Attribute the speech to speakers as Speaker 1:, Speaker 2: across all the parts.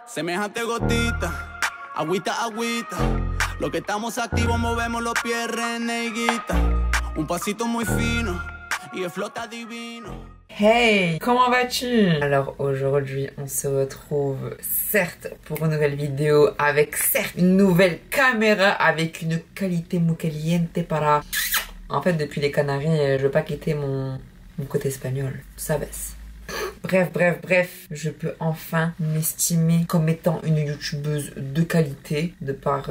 Speaker 1: Semejante gotita, agüita, agüita. Lo que estamos activos movemos los pies, reneguita. Un pasito muy fino y el flota divino.
Speaker 2: Hey, comment vas-tu? Alors aujourd'hui on se retrouve certes pour une nouvelle vidéo avec certes une nouvelle caméra avec une qualité muy caliente para... En fait depuis les Canaries je veux pas quitter mon côté espagnol, sabes? Bref, je peux enfin m'estimer comme étant une youtubeuse de qualité, de par,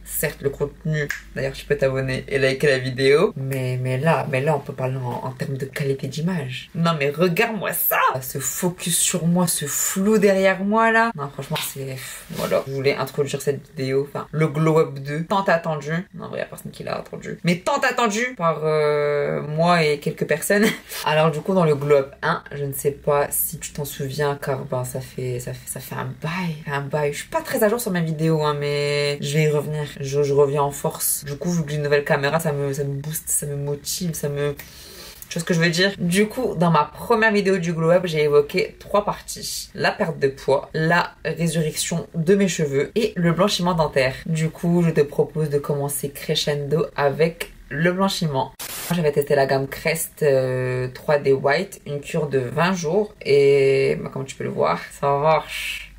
Speaker 2: certes, le contenu. D'ailleurs, tu peux t'abonner et liker la vidéo. Mais là, on peut parler en termes de qualité d'image. Non, mais regarde-moi ça! Ce focus sur moi, ce flou derrière moi, là. Non, franchement, c'est... Voilà. Je voulais introduire cette vidéo, enfin, le Glow Up 2, tant attendu. Non, il n'y a personne qui l'a attendu. Mais tant attendu par moi et quelques personnes. Alors, du coup, dans le Glow Up 1, je ne sais pas si tu t'en souviens, car ben, ça fait un bail. Je suis pas très à jour sur mes vidéos, hein, mais je vais y revenir. Je reviens en force. Du coup, vu que j'ai une nouvelle caméra, ça me booste, ça me motive, ça me... Tu vois ce que je veux dire? Du coup, dans ma première vidéo du Glow Up, j'ai évoqué 3 parties. La perte de poids, la résurrection de mes cheveux et le blanchiment dentaire. Du coup, je te propose de commencer crescendo avec le blanchiment. J'avais testé la gamme Crest 3D White, une cure de 20 jours et bah, comme tu peux le voir, ça marche.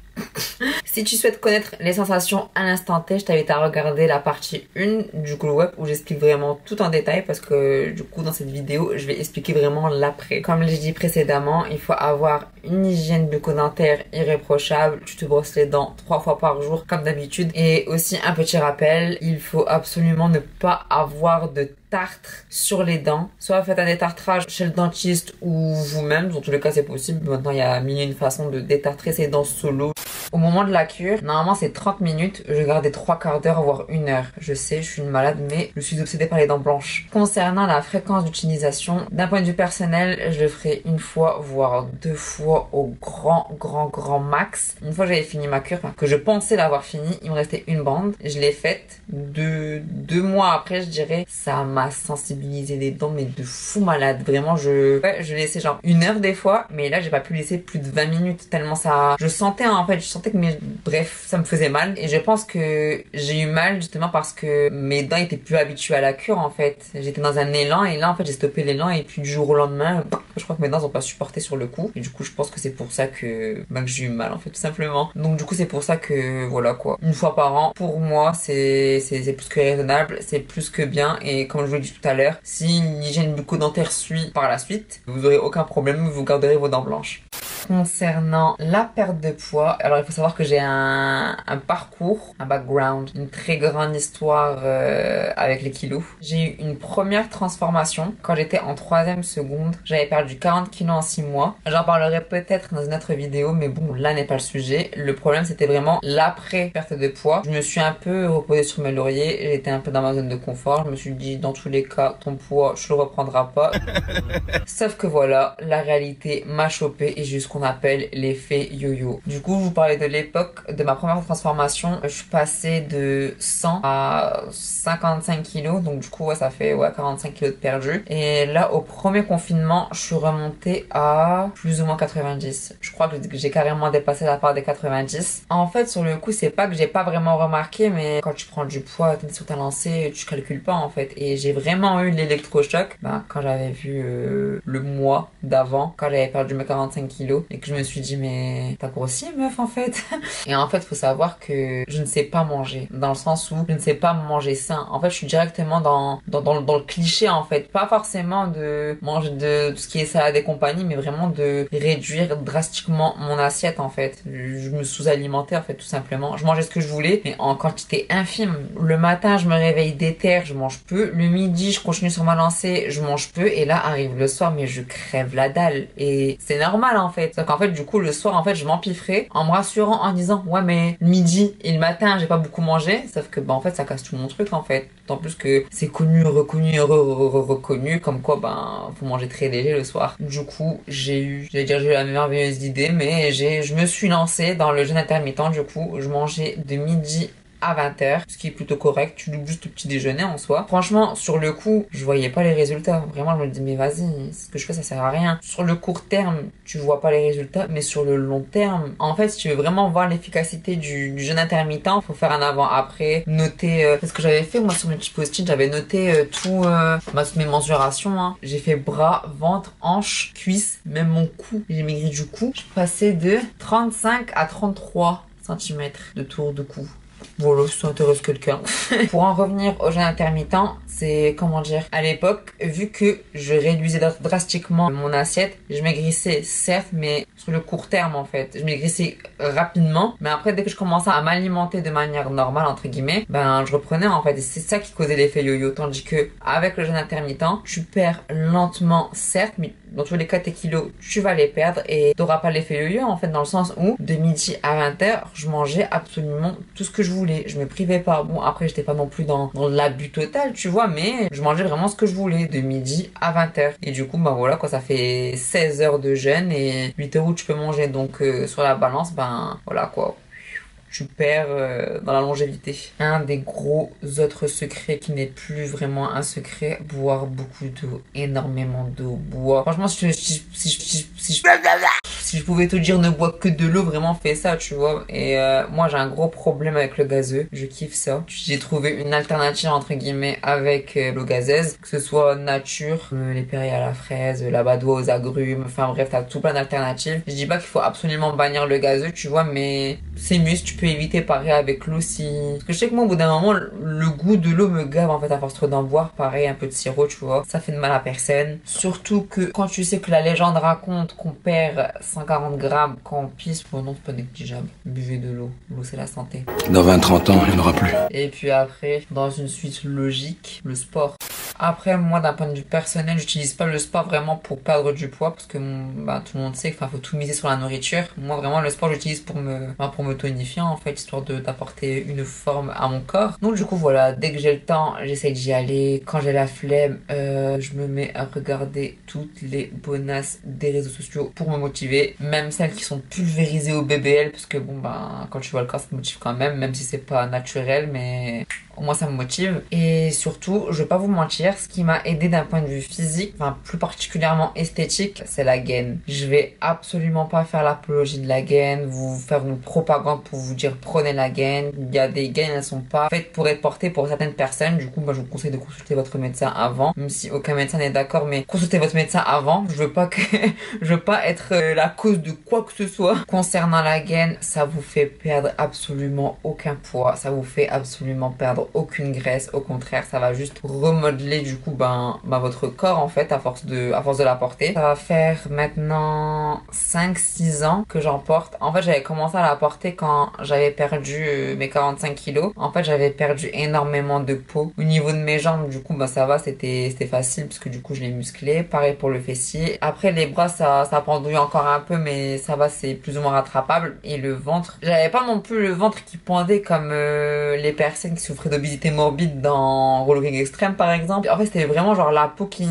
Speaker 2: Si tu souhaites connaître les sensations à l'instant T, je t'invite à regarder la partie 1 du Glow Up où j'explique vraiment tout en détail parce que du coup dans cette vidéo je vais expliquer vraiment l'après. Comme j'ai dit précédemment, il faut avoir une hygiène bucco-dentaire irréprochable. Tu te brosses les dents 3 fois par jour comme d'habitude. Et aussi un petit rappel, il faut absolument ne pas avoir de tartre sur les dents. Soit faites un détartrage chez le dentiste ou vous-même, dans tous les cas c'est possible. Maintenant il y a mille et une façons de détartrer ses dents solo. Au moment de la cure, normalement c'est 30 minutes, je gardais 3/4 d'heure voire 1 heure. Je sais, je suis une malade mais je suis obsédée par les dents blanches. Concernant la fréquence d'utilisation, d'un point de vue personnel, je le ferai 1 fois voire 2 fois au grand max. Une fois que j'avais fini ma cure, enfin, que je pensais l'avoir fini, il me restait une bande. Je l'ai faite 2 mois après je dirais. Ça m'a sensibilisé les dents mais de fou malade. Vraiment je laissais genre 1 heure des fois mais là j'ai pas pu laisser plus de 20 minutes tellement ça... Je sentais en fait, je sentais que mes... Bref, ça me faisait mal et je pense que j'ai eu mal justement parce que mes dents étaient plus habituées à la cure en fait. J'étais dans un élan et là en fait j'ai stoppé l'élan et puis du jour au lendemain, je crois que mes dents n'ont pas supporté sur le coup et du coup je pense que c'est pour ça que j'ai eu mal en fait tout simplement. Donc du coup c'est pour ça que voilà quoi. 1 fois par an pour moi c'est plus que raisonnable, c'est plus que bien et comme je vous l'ai dit tout à l'heure, si l'hygiène bucco-dentaire suit par la suite, vous aurez aucun problème, vous garderez vos dents blanches. Concernant la perte de poids, alors il faut savoir que j'ai un parcours, un background, une très grande histoire avec les kilos. J'ai eu une première transformation quand j'étais en 3e seconde. J'avais perdu 40 kilos en 6 mois. J'en parlerai peut-être dans une autre vidéo, mais bon, là n'est pas le sujet. Le problème, c'était vraiment l'après perte de poids. Je me suis un peu reposée sur mes lauriers. J'étais un peu dans ma zone de confort. Je me suis dit, dans tous les cas, ton poids, je le reprendrai pas. Sauf que voilà, la réalité m'a chopé et jusqu'à qu'on appelle l'effet yo-yo. Du coup, je vous parlais de l'époque de ma première transformation. Je suis passée de 100 à 55 kilos. Donc du coup, ouais, ça fait 45 kilos de perdu. Et là, au premier confinement, je suis remontée à plus ou moins 90. Je crois que j'ai carrément dépassé la part des 90. En fait, sur le coup, c'est pas que j'ai pas vraiment remarqué, mais quand tu prends du poids, t'es sur ta lancée, tu calcules pas en fait. Et j'ai vraiment eu l'électrochoc quand j'avais vu le mois d'avant, quand j'avais perdu mes 45 kilos. Et que je me suis dit mais t'as grossi meuf en fait. Et en fait faut savoir que je ne sais pas manger, dans le sens où je ne sais pas manger sain. En fait je suis directement dans le cliché en fait, pas forcément de manger de tout ce qui est salade et compagnie, mais vraiment de réduire drastiquement mon assiette en fait. Je me sous-alimentais en fait tout simplement. Je mangeais ce que je voulais mais en quantité infime. Le matin je me réveille déter, je mange peu. Le midi je continue sur ma lancée, je mange peu. Et là arrive le soir mais je crève la dalle. Et c'est normal en fait. Sauf qu'en fait, du coup, le soir, en fait, je m'empiffrais en me rassurant en disant, ouais, mais le midi et le matin, j'ai pas beaucoup mangé. Sauf que, en fait, ça casse tout mon truc, en fait. D'autant plus que c'est connu, reconnu, comme quoi, faut manger très léger le soir. Du coup, j'ai eu la merveilleuse idée, mais je me suis lancée dans le jeûne intermittent. Du coup, je mangeais de midi à 20h, ce qui est plutôt correct. Tu loupes juste le petit déjeuner en soi. Franchement, sur le coup, je voyais pas les résultats. Vraiment, je me dis, mais vas-y, ce que je fais, ça sert à rien. Sur le court terme, tu vois pas les résultats, mais sur le long terme, en fait, si tu veux vraiment voir l'efficacité du jeûne intermittent, faut faire un avant-après, noter, ce que j'avais fait, moi, sur mes petits post-it, j'avais noté mes mensurations, hein. J'ai fait bras, ventre, hanche, cuisse, même mon cou. J'ai maigri du cou. Je passais de 35 à 33 cm de tour de cou. Voilà, si ça intéresse quelqu'un. Pour en revenir au jeûne intermittent, c'est, comment dire, à l'époque, vu que je réduisais drastiquement mon assiette, je maigrissais, certes, mais sur le court terme, en fait. Je maigrissais rapidement, mais après, dès que je commençais à m'alimenter de manière normale, entre guillemets, ben, je reprenais, en fait. Et c'est ça qui causait l'effet yo-yo. Tandis que, avec le jeûne intermittent, tu perds lentement, certes, mais dans tous les cas, tes kilos, tu vas les perdre et t'auras pas l'effet yo-yo, en fait, dans le sens où, de midi à 20h, je mangeais absolument tout ce que je voulais. Je me privais pas. Bon, après, j'étais pas non plus dans l'abus total, tu vois, mais je mangeais vraiment ce que je voulais, de midi à 20h. Et du coup, ben voilà, quoi, ça fait 16 heures de jeûne et 8 heures où tu peux manger. Donc, sur la balance, ben, voilà, quoi. Tu perds dans la longévité. Un des gros autres secrets qui n'est plus vraiment un secret, boire beaucoup d'eau, énormément d'eau, boire. Franchement, si je pouvais te dire ne bois que de l'eau, vraiment fais ça, tu vois. Et moi j'ai un gros problème avec le gazeux, je kiffe ça. J'ai trouvé une alternative entre guillemets avec l'eau gazeuse, que ce soit nature, les Perrier à la fraise, la Badois aux agrumes, enfin bref, t'as tout plein d'alternatives. Je dis pas qu'il faut absolument bannir le gazeux, tu vois, mais c'est mieux si tu peux éviter pareil avec l'eau si... Parce que je sais que moi au bout d'un moment, le goût de l'eau me gave en fait à force trop d'en boire, pareil un peu de sirop, tu vois. Ça fait de mal à personne. Surtout que quand tu sais que la légende raconte qu'on perd 140 grammes quand on pisse, bon non c'est pas négligeable. Buvez de l'eau, l'eau c'est la santé.
Speaker 3: Dans 20-30 ans, il n'y en aura plus.
Speaker 2: Et puis après, dans une suite logique, le sport. Après, moi, d'un point de vue personnel, j'utilise pas le sport vraiment pour perdre du poids parce que tout le monde sait qu'il faut tout miser sur la nourriture. Moi, vraiment, le sport, j'utilise pour me tonifier, en fait, histoire d'apporter une forme à mon corps. Donc, du coup, voilà, dès que j'ai le temps, j'essaie d'y aller. Quand j'ai la flemme, je me mets à regarder toutes les bonasses des réseaux sociaux pour me motiver. Même celles qui sont pulvérisées au BBL parce que, quand tu vois le corps, ça te motive quand même si c'est pas naturel, mais au moins ça me motive. Et surtout, je vais pas vous mentir, ce qui m'a aidé d'un point de vue physique, enfin plus particulièrement esthétique, c'est la gaine. Je vais absolument pas faire l'apologie de la gaine, vous faire une propagande pour vous dire prenez la gaine. Il y a des gaines, elles sont pas faites pour être portées pour certaines personnes. Du coup, moi je vous conseille de consulter votre médecin avant, même si aucun médecin n'est d'accord, mais consultez votre médecin avant. Je veux pas être la cause de quoi que ce soit. Concernant la gaine, ça vous fait perdre absolument aucun poids, ça vous fait absolument perdre aucune graisse, au contraire ça va juste remodeler du coup votre corps en fait à force de la porter. Ça va faire maintenant 5-6 ans que j'en porte. En fait j'avais commencé à la porter quand j'avais perdu mes 45 kilos. En fait j'avais perdu énormément de peau au niveau de mes jambes, du coup ça va, c'était facile parce que du coup je l'ai musclé. Pareil pour le fessier. Après les bras ça pendouille encore un peu mais ça va, c'est plus ou moins rattrapable. Et le ventre, j'avais pas non plus le ventre qui pendait comme les personnes qui souffraient d'obésité morbide dans Roller King Extreme par exemple. En fait c'était vraiment genre la peau qui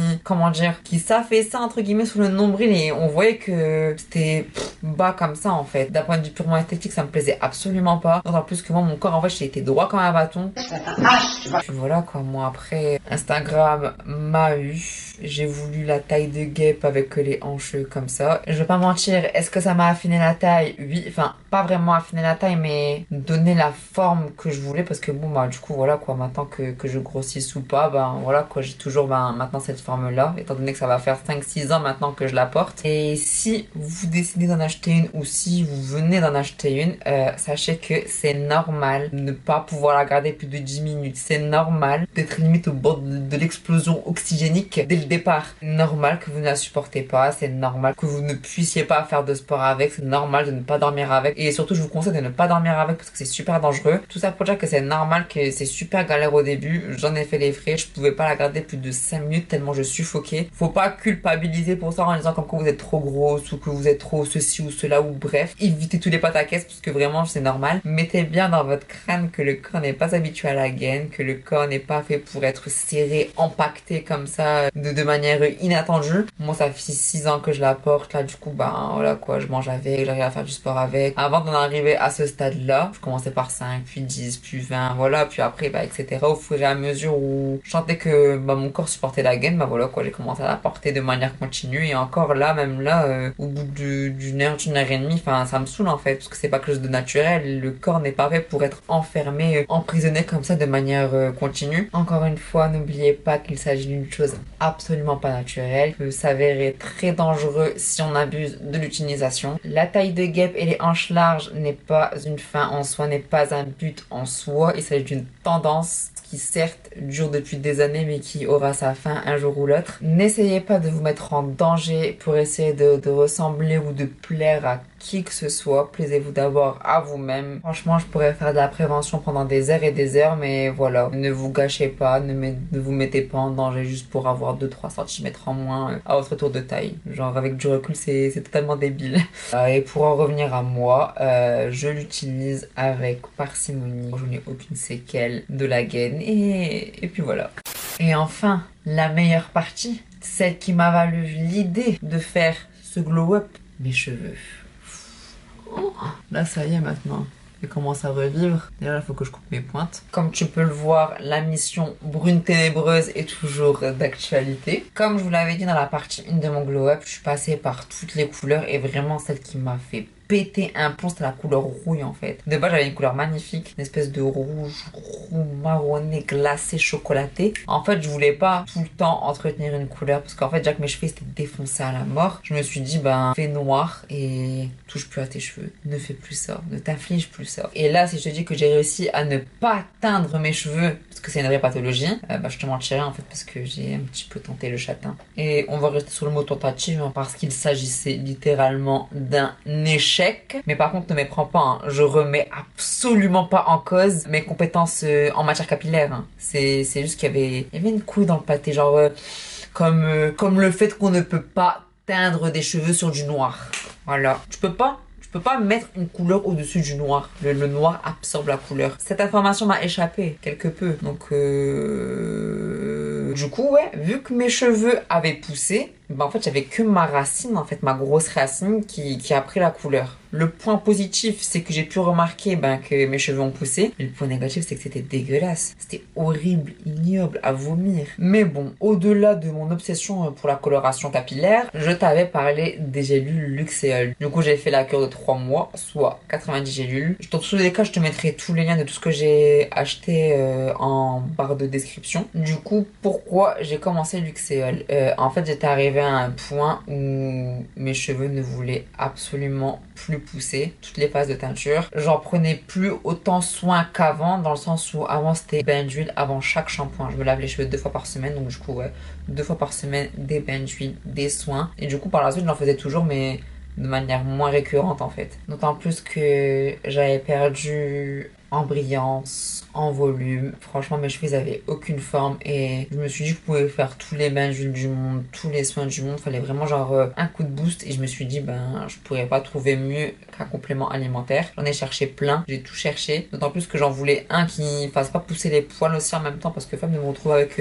Speaker 2: s'affaissait entre guillemets sous le nombril et on voyait que c'était bas comme ça en fait. D'un point de vue purement esthétique ça me plaisait absolument pas. D'autant plus que moi mon corps en fait j'ai été droit comme un bâton. Puis voilà quoi, moi après Instagram m'a eu. J'ai voulu la taille de guêpe avec les hanches comme ça. Je vais pas mentir, est-ce que ça m'a affiné la taille? Oui, enfin pas vraiment affiné la taille mais donner la forme que je voulais parce que du coup voilà quoi, maintenant que je grossisse ou pas, voilà quoi, j'ai toujours maintenant cette forme là étant donné que ça va faire 5-6 ans maintenant que je la porte. Et si vous décidez d'en acheter une ou si vous venez d'en acheter une, sachez que c'est normal de ne pas pouvoir la garder plus de 10 minutes. C'est normal d'être limite au bord de l'explosion oxygénique dès le départ. C'est normal que vous ne la supportez pas, c'est normal que vous ne puissiez pas faire de sport avec, c'est normal de ne pas dormir avec et surtout je vous conseille de ne pas dormir avec parce que c'est super dangereux. Tout ça pour dire que c'est normal, que c'est super galère au début. J'en ai fait les frais, je pouvais pas la garder plus de 5 minutes tellement je suffoquais. Faut pas culpabiliser pour ça en disant comme que vous êtes trop grosse ou que vous êtes trop ceci ou cela ou bref. Évitez tous les pataquès parce que vraiment c'est normal. Mettez bien dans votre crâne que le corps n'est pas habitué à la gaine, que le corps n'est pas fait pour être serré, empaqueté comme ça de de manière inattendue. Moi, ça fait 6 ans que je la porte. Là, du coup, ben voilà quoi, je mange avec, j'arrive à faire du sport avec. Avant d'en arriver à ce stade-là, je commençais par 5, puis 10, puis 20, voilà. Puis après, bah, etc. Au fur et à mesure où je sentais que bah, mon corps supportait la gaine, bah voilà quoi, j'ai commencé à la porter de manière continue. Et encore là, même là, au bout d'une heure et demie, enfin, ça me saoule en fait, parce que c'est pas quelque chose de naturel. Le corps n'est pas fait pour être enfermé, emprisonné comme ça de manière continue. Encore une fois, n'oubliez pas qu'il s'agit d'une chose absolument pas naturelle, peut s'avérer très dangereux si on abuse de l'utilisation. La taille de guêpe et les hanches larges n'est pas une fin en soi, n'est pas un but en soi. Il s'agit d'une tendance qui certes dure depuis des années mais qui aura sa fin un jour ou l'autre. N'essayez pas de vous mettre en danger pour essayer de ressembler ou de plaire à qui que ce soit. Plaisez-vous d'abord à vous-même. Franchement, je pourrais faire de la prévention pendant des heures et des heures, mais voilà, ne vous gâchez pas, ne vous mettez pas en danger juste pour avoir 2-3 cm en moins à votre tour de taille. Genre avec du recul, c'est totalement débile. Et pour en revenir à moi, je l'utilise avec parcimonie. Je n'ai aucune séquelle de la gaine et puis voilà. Et enfin, la meilleure partie, celle qui m'a valu l'idée de faire ce glow-up, mes cheveux. Oh, là, ça y est maintenant. Je commence à revivre. D'ailleurs, il faut que je coupe mes pointes. Comme tu peux le voir, la mission brune ténébreuse est toujours d'actualité. Comme je vous l'avais dit dans la partie 1 de mon glow-up, je suis passée par toutes les couleurs et vraiment celle qui m'a fait péter un plomb, c'était la couleur rouille en fait. De base, j'avais une couleur magnifique, une espèce de rouge, roux, marronné, glacé, chocolaté. En fait, je voulais pas tout le temps entretenir une couleur parce qu'en fait, déjà que mes cheveux étaient défoncés à la mort, je me suis dit, ben, fais noir et touche plus à tes cheveux. Ne fais plus ça, ne t'inflige plus ça. Et là, si je te dis que j'ai réussi à ne pas teindre mes cheveux, parce que c'est une vraie pathologie, bah, je te mentirais en fait parce que j'ai un petit peu tenté le châtain. Et on va rester sur le mot tentative hein, parce qu'il s'agissait littéralement d'un échec. Mais par contre, ne me prends pas, hein. Je remets absolument pas en cause mes compétences en matière capillaire. Hein. C'est juste qu'il y avait une couille dans le pâté, genre comme le fait qu'on ne peut pas teindre des cheveux sur du noir. Voilà, tu peux pas mettre une couleur au-dessus du noir. Le noir absorbe la couleur. Cette information m'a échappé quelque peu. Donc, du coup, ouais, vu que mes cheveux avaient poussé, ben en fait, j'avais que ma racine, en fait, ma grosse racine qui a pris la couleur. Le point positif, c'est que j'ai pu remarquer ben, que mes cheveux ont poussé. Et le point négatif, c'est que c'était dégueulasse. C'était horrible, ignoble, à vomir. Mais bon, au-delà de mon obsession pour la coloration capillaire, je t'avais parlé des gélules Luxéol. Du coup, j'ai fait la cure de 3 mois, soit 90 gélules. Dans tous les cas, je te mettrai tous les liens de tout ce que j'ai acheté en barre de description. Du coup, pourquoi j'ai commencé Luxéol en fait, j'étais arrivée à un point où mes cheveux ne voulaient absolument plus pousser, toutes les phases de teinture. J'en prenais plus autant soin qu'avant, dans le sens où avant c'était bain d'huile avant chaque shampoing. Je me lave les cheveux 2 fois par semaine, donc du coup ouais, 2 fois par semaine, des bains d'huile, des soins. Et du coup par la suite j'en faisais toujours mais de manière moins récurrente en fait. D'autant plus que j'avais perdu en brillance, en volume. Franchement, mes cheveux, ils avaient aucune forme et je me suis dit que je pouvais faire tous les bains d'huile du monde, tous les soins du monde. Fallait vraiment genre un coup de boost et je me suis dit, ben, je pourrais pas trouver mieux qu'un complément alimentaire. J'en ai cherché plein, j'ai tout cherché. D'autant plus que j'en voulais un qui fasse pas pousser les poils aussi en même temps parce que femme, je me retrouve avec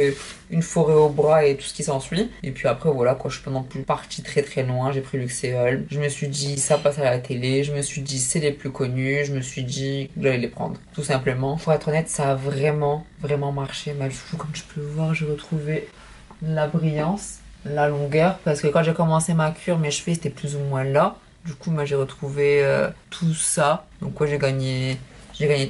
Speaker 2: une forêt au bras et tout ce qui s'ensuit. Et puis après, voilà, quoi, je suis pas non plus partie très très loin. J'ai pris Luxéol. Je me suis dit, ça passe à la télé. Je me suis dit, c'est les plus connus. Je me suis dit, que j'allais les prendre. Tout simplement. Pour être honnête, ça a vraiment marché. Mais du coup, comme tu peux le voir, j'ai retrouvé la brillance, la longueur. Parce que quand j'ai commencé ma cure, mes cheveux étaient plus ou moins là. Du coup, moi, j'ai retrouvé tout ça. Donc, quoi, j'ai gagné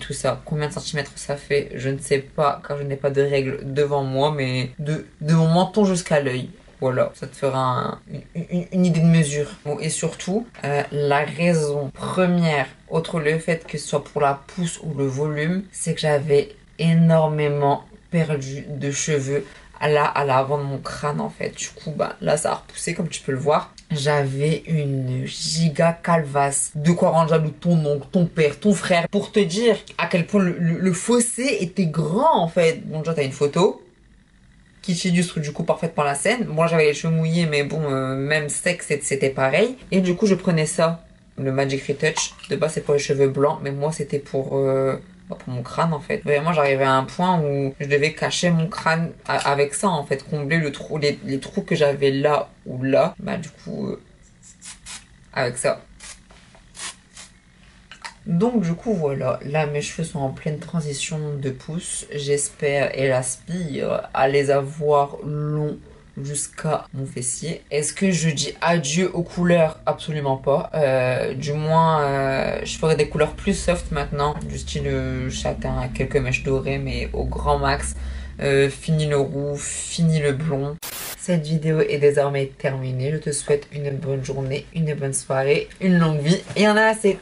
Speaker 2: tout ça. Combien de centimètres ça fait, je ne sais pas, car je n'ai pas de règles devant moi, mais de mon menton jusqu'à l'œil. Voilà, ça te fera une idée de mesure. Bon, et surtout, la raison première, outre le fait que ce soit pour la pousse ou le volume, c'est que j'avais énormément perdu de cheveux à l'avant de mon crâne en fait. Du coup, bah, là, ça a repoussé comme tu peux le voir. J'avais une giga calvasse. De quoi rendre jaloux ton oncle, ton père, ton frère. Pour te dire à quel point le fossé était grand en fait. Bon, déjà, t'as une photo qui s'illustre du coup parfaite par la scène. Moi j'avais les cheveux mouillés mais bon même sec c'était pareil. Et du coup je prenais ça, le Magic Retouch. De base c'est pour les cheveux blancs mais moi c'était pour pour mon crâne en fait. Vraiment j'arrivais à un point où je devais cacher mon crâne avec ça en fait, combler le trou, les trous que j'avais là ou là, bah du coup avec ça. Donc du coup voilà, là mes cheveux sont en pleine transition de pouce, j'espère et j'aspire à les avoir longs jusqu'à mon fessier. Est-ce que je dis adieu aux couleurs? Absolument pas. Du moins, je ferai des couleurs plus soft maintenant, du style châtain à quelques mèches dorées, mais au grand max. Fini le roux, fini le blond. Cette vidéo est désormais terminée. Je te souhaite une bonne journée, une bonne soirée, une longue vie. Et il y en a assez.